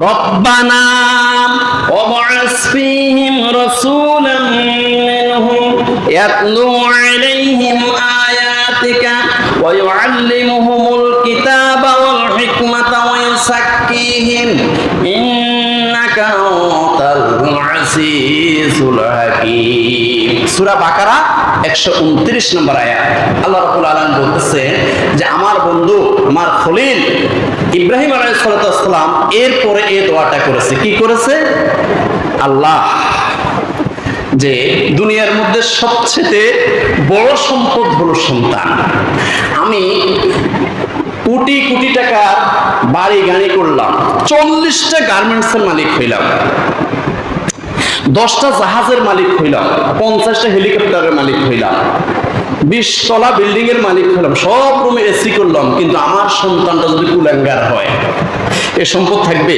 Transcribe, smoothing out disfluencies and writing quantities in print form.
ربنا وابعث فيهم رسولا منهم يتلو عليهم آياتك ويعلمهم الكتاب والحكمة ويزكيهم إنك أنت العزيز الحكيم। সূরা বাকারা 129 নম্বর আয়াত। আল্লাহ রাব্বুল আলামিন বলতেছে যে আমার বন্ধু আমার খলিল ইব্রাহিম আলাইহিস সালাম এরপরে এই দোয়াটা করেছে। কি করেছে? আল্লাহ, যে দুনিয়ার মধ্যে সবচেয়ে বড় সম্পদ হলো সন্তান। আমি কোটি কোটি টাকা বাড়ি গাড়ি করলাম, 40টা গার্মেন্টসের মালিক হইলাম, 10টা জাহাজের মালিক হইলাম, 50টা হেলিকপ্টারের মালিক হইলাম, 20 তলা বিল্ডিং এর মালিক হলাম, সব রুমে এসি করলাম, কিন্তু আমার সন্তানটা যদি কুলাঙ্গার হয়, এ সম্পদ থাকবে?